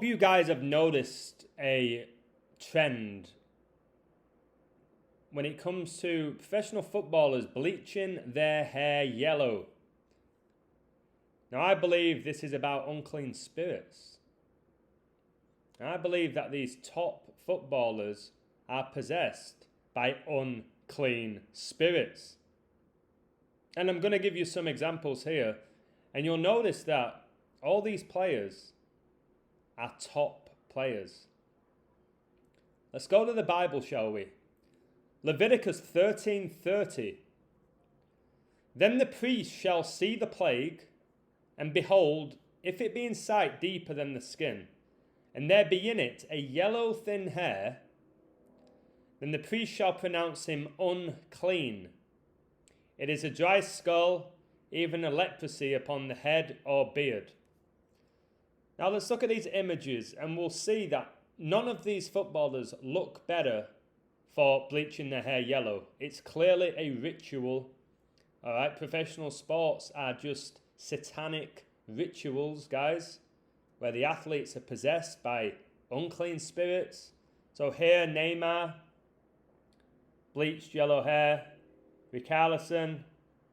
You guys have noticed a trend when it comes to professional footballers bleaching their hair yellow. Now, I believe this is about unclean spirits. And I believe that these top footballers are possessed by unclean spirits. And I'm going to give you some examples here. And you'll notice that all these players are top players. Let's go to the Bible, shall we? Leviticus 13:30. Then the priest shall see the plague, and behold, if it be in sight deeper than the skin, and there be in it a yellow thin hair, then the priest shall pronounce him unclean. It is a dry skull, even a leprosy upon the head or beard. Now let's look at these images, and we'll see that none of these footballers look better for bleaching their hair yellow. It's clearly a ritual. All right, professional sports are just satanic rituals, guys, where the athletes are possessed by unclean spirits. So here, Neymar, bleached yellow hair. Richarlison,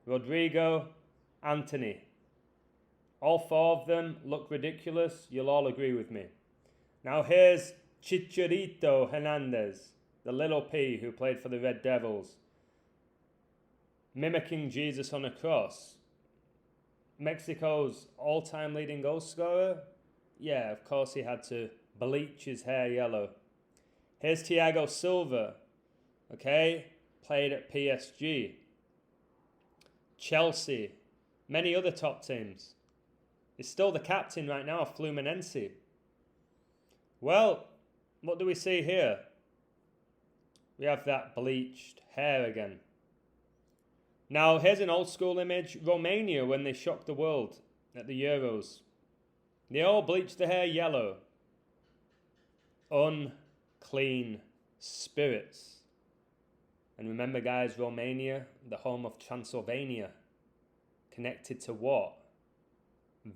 Rodrigo, Anthony. All four of them look ridiculous. You'll all agree with me. Now here's Chicharito Hernandez, the little P who played for the Red Devils, mimicking Jesus on a cross. Mexico's all-time leading goal scorer? Yeah, of course he had to bleach his hair yellow. Here's Thiago Silva, okay, played at PSG, Chelsea, many other top teams. He's still the captain right now of Fluminense. Well, what do we see here? We have that bleached hair again. Now, here's an old school image. Romania, when they shocked the world at the Euros. They all bleached their hair yellow. Unclean spirits. And remember, guys, Romania, the home of Transylvania. Connected to what?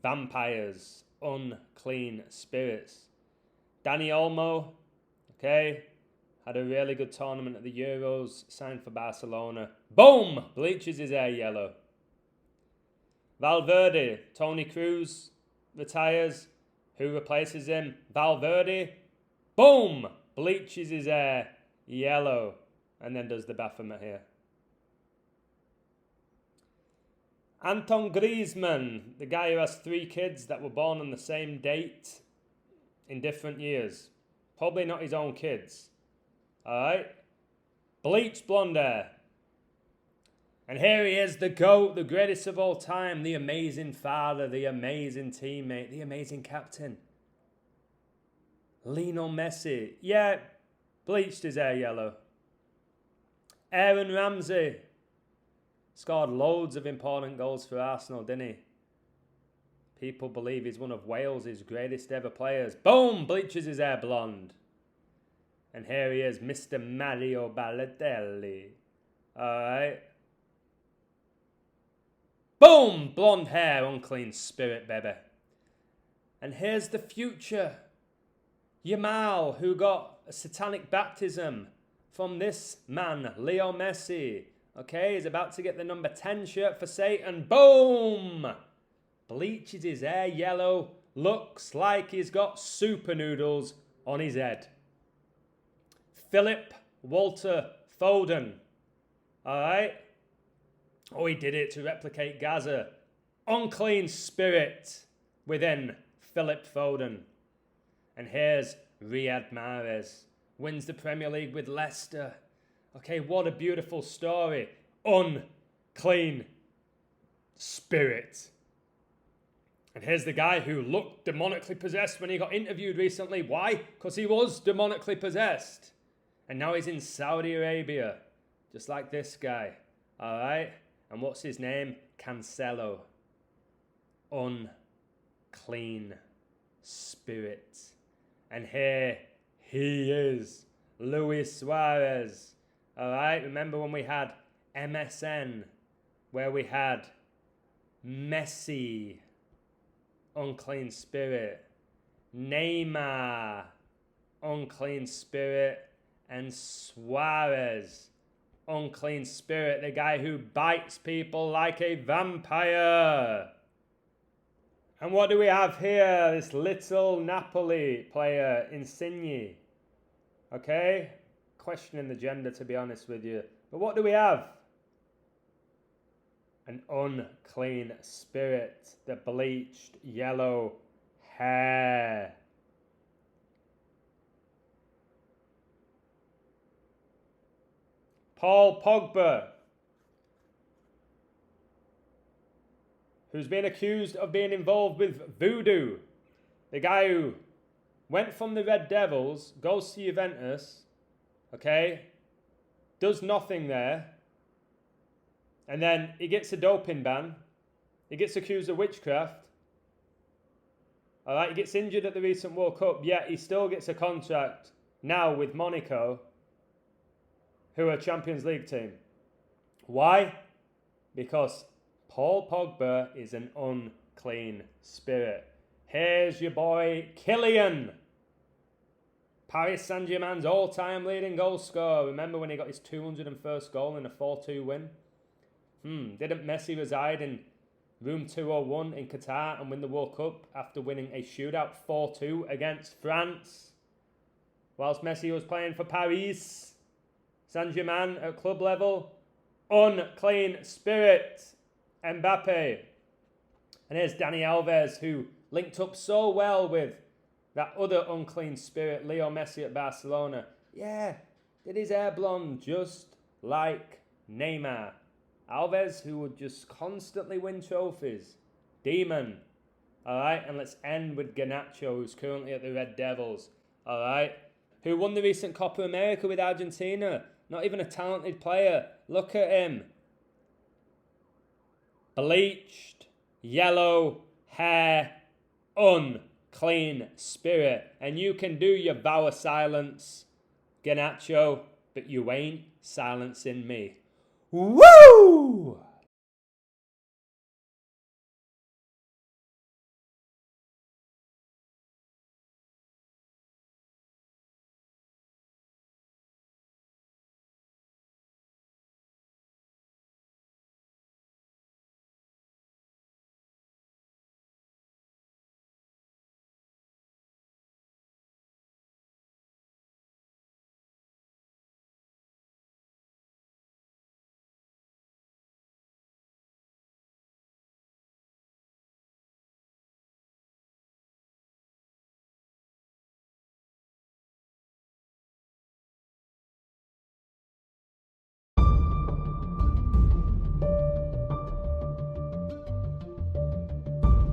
Vampires. Unclean spirits. Dani Olmo, okay, had a really good tournament at the Euros, signed for Barcelona. Boom! Bleaches his hair yellow. Valverde, Toni Kroos, retires. Who replaces him? Valverde. Boom! Bleaches his hair yellow. And then does the Baphomet here. Anton Griezmann, the guy who has 3 kids that were born on the same date in different years. Probably not his own kids. Alright? Bleached blonde hair. And here he is, the GOAT, the greatest of all time, the amazing father, the amazing teammate, the amazing captain. Lionel Messi. Yeah, bleached his hair yellow. Aaron Ramsey. Scored loads of important goals for Arsenal, didn't he? People believe he's one of Wales' greatest ever players. Boom! Bleaches his hair blonde. And here he is, Mr. Mario Balotelli. Alright. Boom! Blonde hair, unclean spirit, baby. And here's the future. Yamal, who got a satanic baptism from this man, Leo Messi. Okay, he's about to get the number 10 shirt for Satan. Boom! Bleaches his hair yellow. Looks like he's got super noodles on his head. Philip Walter Foden. Alright? Oh, he did it to replicate Gaza. Unclean spirit within Philip Foden. And here's Riyad Mahrez. Wins the Premier League with Leicester. Okay, what a beautiful story. Unclean spirit. And here's the guy who looked demonically possessed when he got interviewed recently. Why? Because he was demonically possessed. And now he's in Saudi Arabia. Just like this guy. Alright? And what's his name? Cancelo. Unclean spirit. And here he is. Luis Suarez. Alright? Remember when we had MSN? Where we had Messi. Unclean spirit. Neymar, unclean spirit, and Suarez, unclean spirit, the guy who bites people like a vampire. And what do we have here? This little Napoli player, Insigne. Okay? Questioning the gender, to be honest with you. But what do we have? An unclean spirit, the bleached yellow hair. Paul Pogba, who's been accused of being involved with voodoo. The guy who went from the Red Devils, goes to Juventus, okay, does nothing there, and then he gets a doping ban. He gets accused of witchcraft. All right, he gets injured at the recent World Cup, yet he still gets a contract now with Monaco, who are a Champions League team. Why? Because Paul Pogba is an unclean spirit. Here's your boy Kylian, Paris Saint-Germain's all-time leading goal scorer. Remember when he got his 201st goal in a 4-2 win? Didn't Messi reside in room 201 in Qatar and win the World Cup after winning a shootout 4-2 against France? Whilst Messi was playing for Paris Saint-Germain at club level. Unclean spirit, Mbappe. And here's Dani Alves, who linked up so well with that other unclean spirit, Leo Messi at Barcelona. Yeah, did his hair blonde just like Neymar. Alves, who would just constantly win trophies. Demon. Alright, and let's end with Garnacho, who's currently at the Red Devils. Alright, who won the recent Copa America with Argentina. Not even a talented player. Look at him. Bleached, yellow hair, unclean spirit. And you can do your vow of silence, Garnacho, but you ain't silencing me. Woo!